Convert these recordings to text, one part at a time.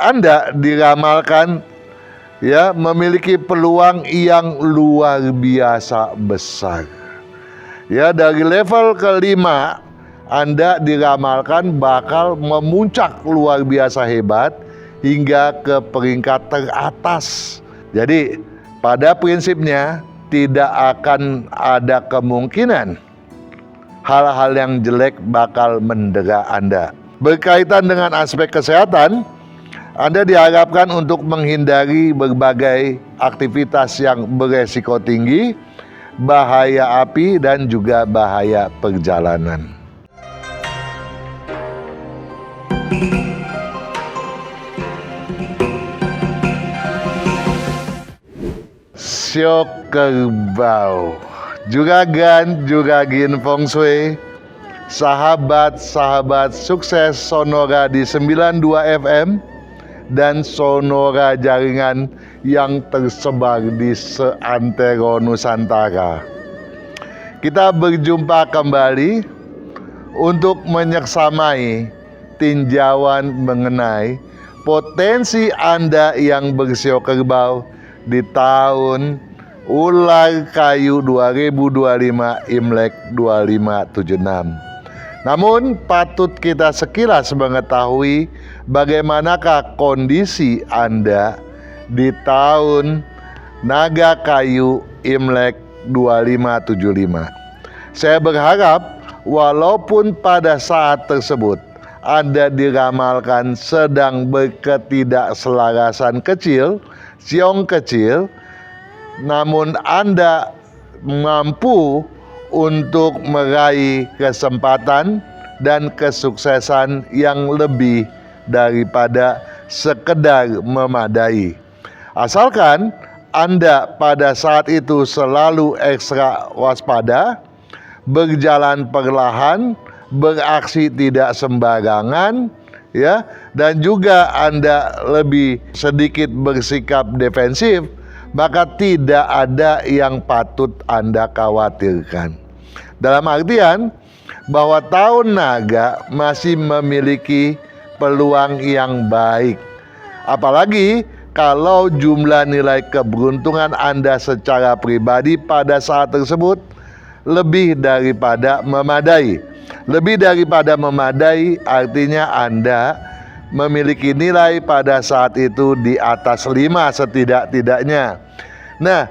Anda diramalkan memiliki peluang yang luar biasa besar. Dari level kelima, Anda diramalkan bakal memuncak luar biasa hebat hingga ke peringkat teratas. Jadi, pada prinsipnya tidak akan ada kemungkinan hal-hal yang jelek bakal mendera Anda. Berkaitan dengan aspek kesehatan, Anda diharapkan untuk menghindari berbagai aktivitas yang beresiko tinggi, bahaya api, dan juga bahaya perjalanan. Sio Kerbau, Juragan Juragin Feng Shui, sahabat-sahabat sukses Sonora di 92 FM dan Sonora jaringan yang tersebar di seantero Nusantara. Kita berjumpa kembali untuk menyeksamai tinjauan mengenai potensi Anda yang bersio kerbau di tahun Ular Kayu 2025 Imlek 2576. Namun patut kita sekilas mengetahui bagaimanakah kondisi Anda di tahun Naga Kayu Imlek 2575. Saya berharap walaupun pada saat tersebut Anda diramalkan sedang berketidakselarasan kecil, siong kecil, namun Anda mampu untuk meraih kesempatan dan kesuksesan yang lebih daripada sekedar memadai. Asalkan Anda pada saat itu selalu ekstra waspada, berjalan perlahan, beraksi tidak sembarangan, dan juga Anda lebih sedikit bersikap defensif, maka tidak ada yang patut Anda khawatirkan. Dalam artian bahwa tahun naga masih memiliki peluang yang baik. Apalagi kalau jumlah nilai keberuntungan Anda secara pribadi pada saat tersebut lebih daripada memadai. Lebih daripada memadai artinya Anda memiliki nilai pada saat itu di atas 5 setidak-tidaknya. Nah,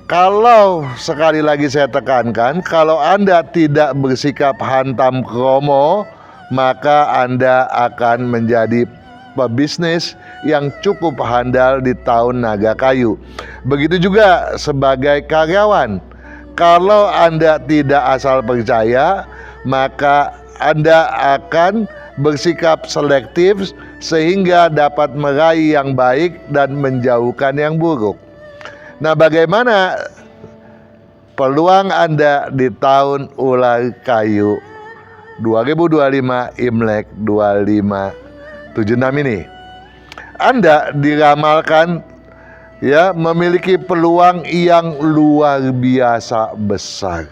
kalau sekali lagi saya tekankan, kalau Anda tidak bersikap hantam kromo, maka Anda akan menjadi pebisnis yang cukup handal di tahun Naga Kayu. Begitu juga sebagai karyawan. Kalau Anda tidak asal percaya, maka Anda akan bersikap selektif sehingga dapat meraih yang baik dan menjauhkan yang buruk. Nah, bagaimana peluang Anda di tahun Ular Kayu 2025 Imlek 2576 ini? Anda diramalkan memiliki peluang yang luar biasa besar.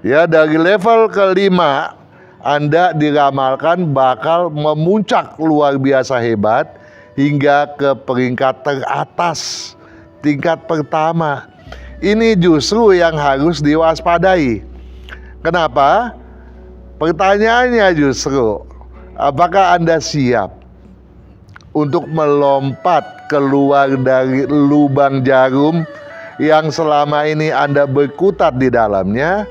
Dari level kelima, Anda diramalkan bakal memuncak luar biasa hebat hingga ke peringkat teratas, tingkat pertama. Ini justru yang harus diwaspadai. Kenapa? Pertanyaannya justru, apakah Anda siap untuk melompat keluar dari lubang jarum yang selama ini Anda berkutat di dalamnya,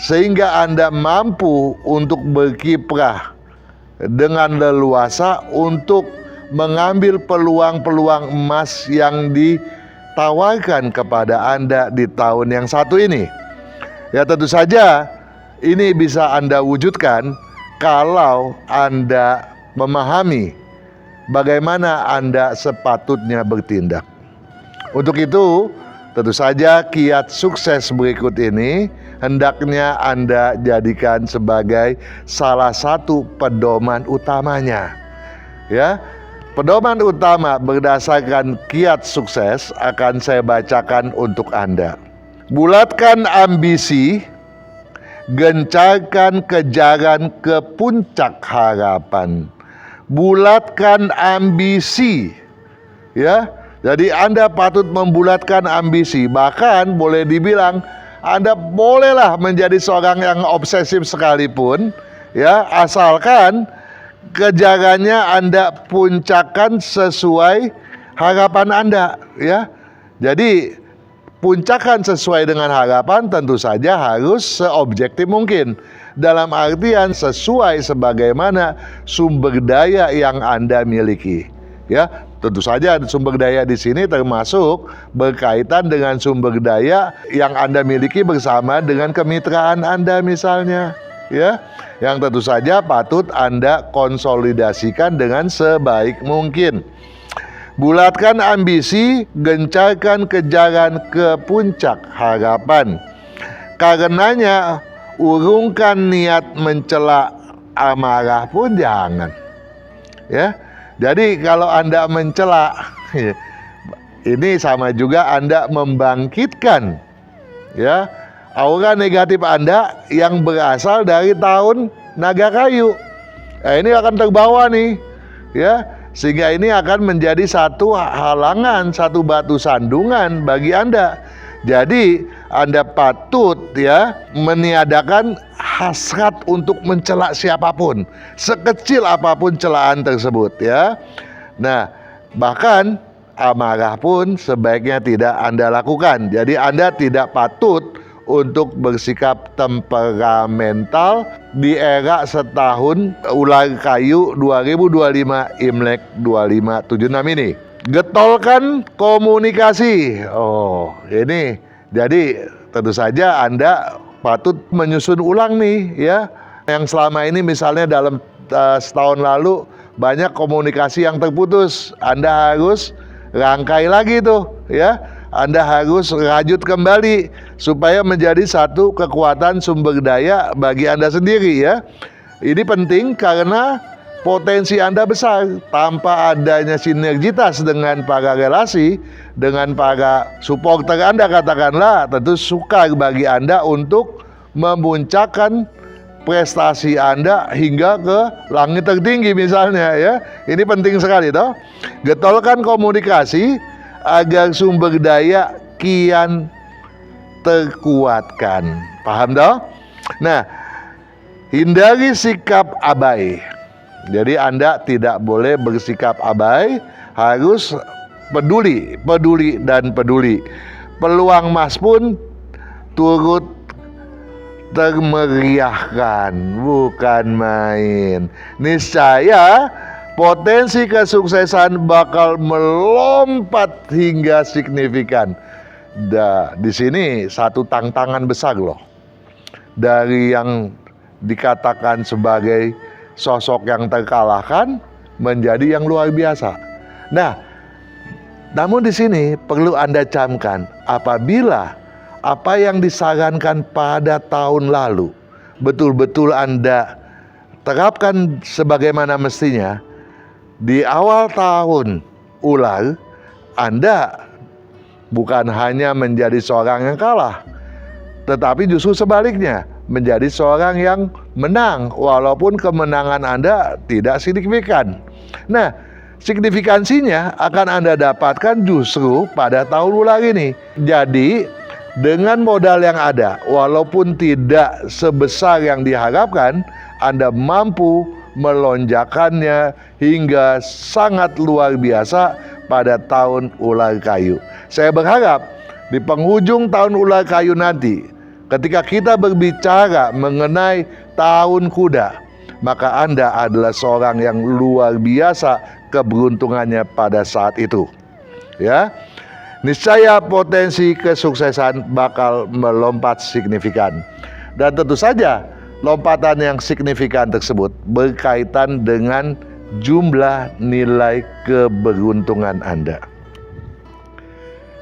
sehingga Anda mampu untuk berkiprah dengan leluasa untuk mengambil peluang-peluang emas yang ditawarkan kepada Anda di tahun yang satu ini. Tentu saja ini bisa Anda wujudkan kalau Anda memahami bagaimana Anda sepatutnya bertindak. Untuk itu, tentu saja kiat sukses berikut ini hendaknya Anda jadikan sebagai salah satu pedoman utamanya. Pedoman utama berdasarkan kiat sukses akan saya bacakan untuk Anda. Bulatkan ambisi, gencarkan kejaran ke puncak harapan. bulatkan ambisi. Ya, jadi Anda patut membulatkan ambisi. Bahkan boleh dibilang Anda bolehlah menjadi seorang yang obsesif sekalipun, ya, asalkan kejarannya Anda puncakkan sesuai harapan Anda, ya. Jadi puncakkan sesuai dengan harapan tentu saja harus seobjektif mungkin. Dalam artian sesuai sebagaimana sumber daya yang Anda miliki. Ya, tentu saja sumber daya di sini termasuk berkaitan dengan sumber daya yang Anda miliki bersama dengan kemitraan Anda misalnya. Ya, yang tentu saja patut Anda konsolidasikan dengan sebaik mungkin. Bulatkan ambisi, gencarkan kejaran ke puncak harapan. Karenanya, urungkan niat mencela, amarah pun jangan. Ya, jadi kalau Anda mencela, ini sama juga Anda membangkitkan, ya, aura negatif Anda yang berasal dari tahun naga kayu. Nah, ini akan terbawa nih, ya. Sehingga ini akan menjadi satu halangan, satu batu sandungan bagi Anda. Jadi Anda patut, ya, meniadakan hasrat untuk mencela siapapun, sekecil apapun celaan tersebut, ya. Nah, bahkan amarah pun sebaiknya tidak Anda lakukan. Jadi Anda tidak patut untuk bersikap temperamental di era setahun ular kayu 2025 Imlek 2576 ini. Getolkan komunikasi. Oh, ini jadi tentu saja Anda patut menyusun ulang nih, ya. Yang selama ini misalnya dalam setahun lalu banyak komunikasi yang terputus. Anda harus rangkai lagi tuh, ya. Anda harus rajut kembali supaya menjadi satu kekuatan sumber daya bagi Anda sendiri, ya. Ini penting karena potensi Anda besar. Tanpa adanya sinergitas dengan para relasi, dengan para supporter Anda katakanlah, tentu sukar bagi Anda untuk memuncakkan prestasi Anda hingga ke langit tertinggi misalnya, ya. Ini penting sekali toh. Getolkan komunikasi agar sumber daya kian terkuatkan. Paham toh? Nah, hindari sikap abai. Jadi Anda tidak boleh bersikap abai, harus peduli dan peduli. Peluang emas pun turut termeriahkan, bukan main. Niscaya potensi kesuksesan bakal melompat hingga signifikan. Di sini satu tantangan besar loh. Dari yang dikatakan sebagai sosok yang terkalahkan menjadi yang luar biasa. Nah, namun di sini perlu Anda camkan, apabila apa yang disarankan pada tahun lalu betul-betul Anda terapkan sebagaimana mestinya, di awal tahun ular, Anda bukan hanya menjadi seorang yang kalah, tetapi justru sebaliknya, menjadi seorang yang menang, walaupun kemenangan Anda tidak signifikan. Nah, signifikansinya akan Anda dapatkan justru pada tahun ular ini. Jadi, dengan modal yang ada, walaupun tidak sebesar yang diharapkan, Anda mampu melonjakannya hingga sangat luar biasa pada tahun ular kayu. Saya berharap di penghujung tahun ular kayu nanti, ketika kita berbicara mengenai tahun kuda, maka Anda adalah seorang yang luar biasa keberuntungannya pada saat itu. Ya, niscaya potensi kesuksesan bakal melompat signifikan. Dan tentu saja lompatan yang signifikan tersebut berkaitan dengan jumlah nilai keberuntungan Anda.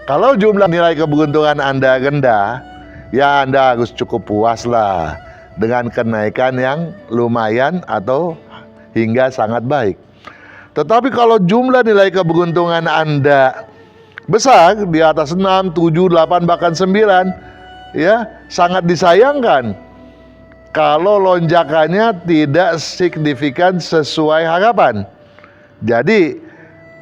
Kalau jumlah nilai keberuntungan Anda rendah, ya Anda harus cukup puaslah dengan kenaikan yang lumayan atau hingga sangat baik. Tetapi kalau jumlah nilai keberuntungan Anda besar, di atas 6, 7, 8, bahkan 9, ya, sangat disayangkan kalau lonjakannya tidak signifikan sesuai harapan. Jadi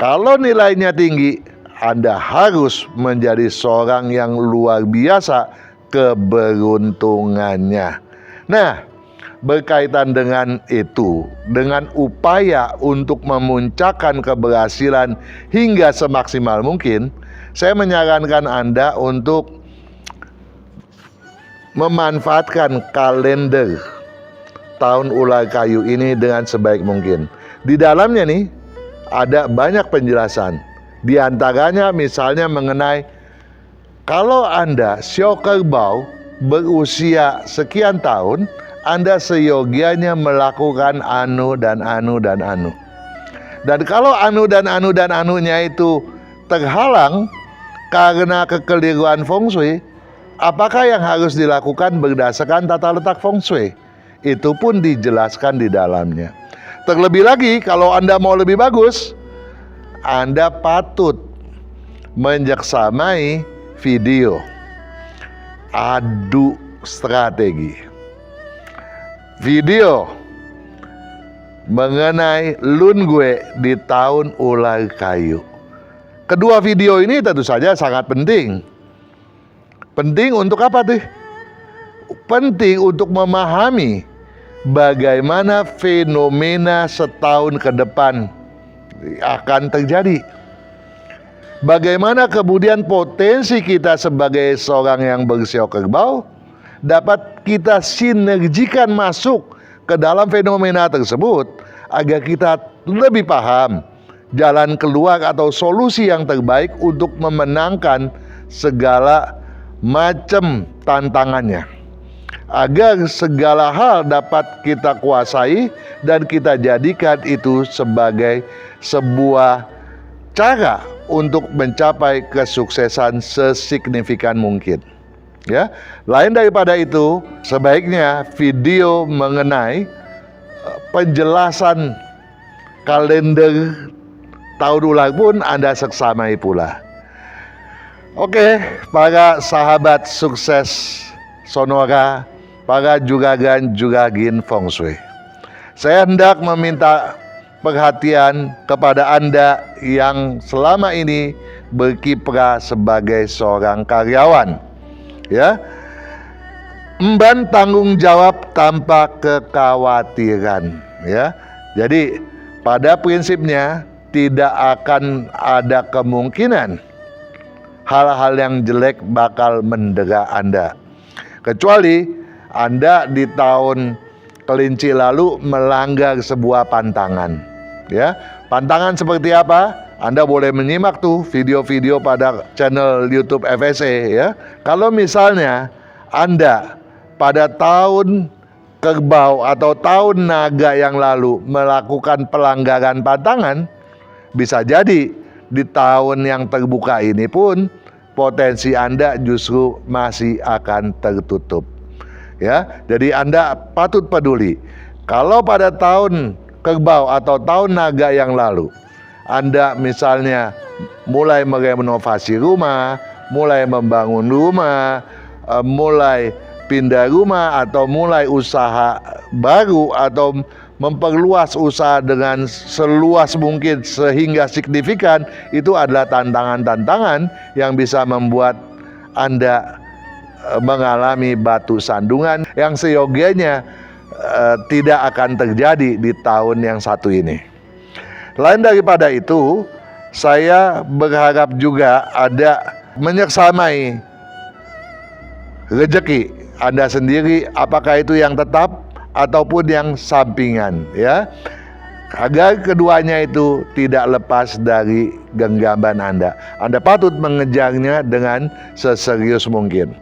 kalau nilainya tinggi, Anda harus menjadi seorang yang luar biasa keberuntungannya. Nah, berkaitan dengan itu, dengan upaya untuk memuncakkan keberhasilan hingga semaksimal mungkin, saya menyarankan Anda untuk memanfaatkan kalender tahun ular kayu ini dengan sebaik mungkin. Di dalamnya nih ada banyak penjelasan. Di antaranya misalnya mengenai kalau Anda Sio Kerbau berusia sekian tahun, Anda seyogianya melakukan anu dan anu dan anu. Dan kalau anu dan anu dan anunya itu terhalang karena kekeliruan feng shui, apakah yang harus dilakukan berdasarkan tata letak feng shui? Itu pun dijelaskan di dalamnya. Terlebih lagi, kalau Anda mau lebih bagus, Anda patut menyeksamai video adu strategi. Video mengenai Lun Gue di tahun ular kayu. Kedua video ini tentu saja sangat penting. Penting untuk apa tuh? Penting untuk memahami bagaimana fenomena setahun ke depan akan terjadi. Bagaimana kemudian potensi kita sebagai seorang yang bersio kerbau dapat kita sinergikan masuk ke dalam fenomena tersebut agar kita lebih paham jalan keluar atau solusi yang terbaik untuk memenangkan segala macam tantangannya, agar segala hal dapat kita kuasai dan kita jadikan itu sebagai sebuah cara untuk mencapai kesuksesan sesignifikan mungkin. Ya, lain daripada itu, sebaiknya video mengenai penjelasan kalender tahun ular pun Anda seksamai pula. Oke, para sahabat sukses Sonora, para juragan-juragin feng shui, saya hendak meminta perhatian kepada Anda yang selama ini berkiprah sebagai seorang karyawan. Ya, emban tanggung jawab tanpa kekhawatiran. Ya, jadi pada prinsipnya tidak akan ada kemungkinan hal-hal yang jelek bakal mendera Anda, kecuali Anda di tahun kelinci lalu melanggar sebuah pantangan. Ya, pantangan seperti apa? Anda boleh menyimak tuh video-video pada channel YouTube FSE ya. Kalau misalnya Anda pada tahun kerbau atau tahun naga yang lalu melakukan pelanggaran pantangan, bisa jadi di tahun yang terbuka ini pun potensi Anda justru masih akan tertutup. Ya, jadi Anda patut peduli. Kalau pada tahun kerbau atau tahun naga yang lalu Anda misalnya mulai merenovasi rumah, mulai membangun rumah, mulai pindah rumah atau mulai usaha baru atau memperluas usaha dengan seluas mungkin sehingga signifikan, itu adalah tantangan-tantangan yang bisa membuat Anda mengalami batu sandungan yang seyogianya tidak akan terjadi di tahun yang satu ini. Lain daripada itu, saya berharap juga ada menyeksamai rezeki Anda sendiri, apakah itu yang tetap ataupun yang sampingan, ya, agar keduanya itu tidak lepas dari genggaman Anda. Anda patut mengejarnya dengan seserius mungkin.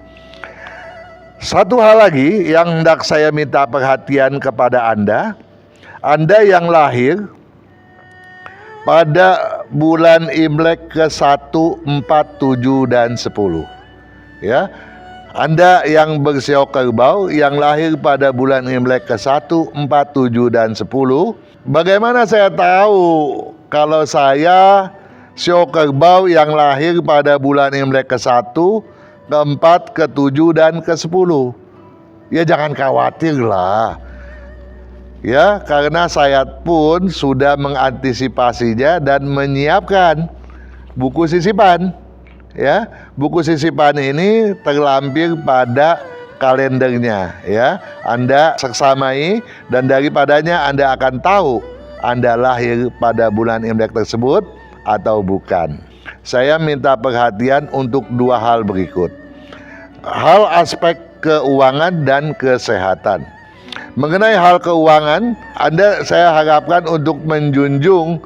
Satu hal lagi yang hendak saya minta perhatian kepada Anda yang lahir pada bulan Imlek ke-1, 4, 7, dan 10. Ya, Anda yang bersio kerbau yang lahir pada bulan Imlek ke-1, 4, 7, dan 10. Bagaimana saya tahu kalau saya sio kerbau yang lahir pada bulan Imlek ke-1, ke-4, ke-7, dan ke-10? Ya jangan khawatir lah. Ya, karena saya pun sudah mengantisipasinya dan menyiapkan buku sisipan. Ya, buku sisipan ini terlampir pada kalendernya, ya. Anda seksamai dan daripadanya Anda akan tahu Anda lahir pada bulan Imlek tersebut atau bukan. Saya minta perhatian untuk dua hal berikut. Hal aspek keuangan dan kesehatan. Mengenai hal keuangan, saya harapkan untuk menjunjung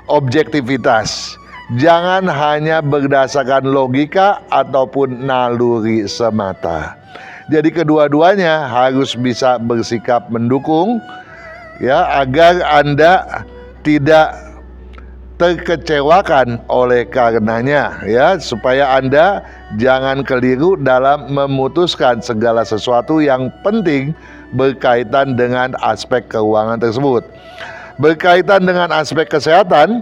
objektivitas. Jangan hanya berdasarkan logika ataupun naluri semata. Jadi kedua-duanya harus bisa bersikap mendukung, ya, agar Anda tidak terkecewakan oleh karenanya, ya, supaya Anda jangan keliru dalam memutuskan segala sesuatu yang penting berkaitan dengan aspek keuangan tersebut. Berkaitan dengan aspek kesehatan,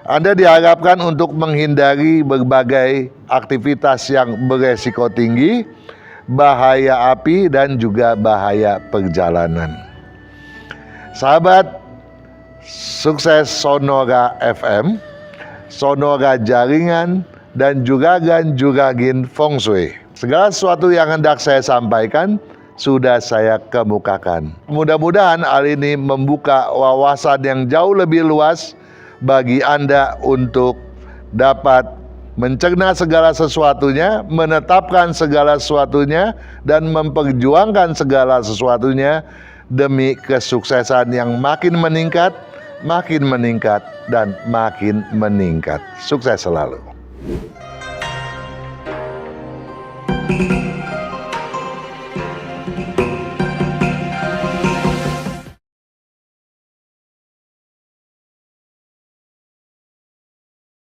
Anda diharapkan untuk menghindari berbagai aktivitas yang beresiko tinggi, bahaya api, dan juga bahaya perjalanan. Sahabat sukses Sonora FM, Sonora Jaringan, dan Juragan Feng Shui. Segala sesuatu yang hendak saya sampaikan sudah saya kemukakan. Mudah-mudahan hal ini membuka wawasan yang jauh lebih luas bagi Anda untuk dapat mencerna segala sesuatunya, menetapkan segala sesuatunya, dan memperjuangkan segala sesuatunya demi kesuksesan yang makin meningkat, dan makin meningkat. Sukses selalu.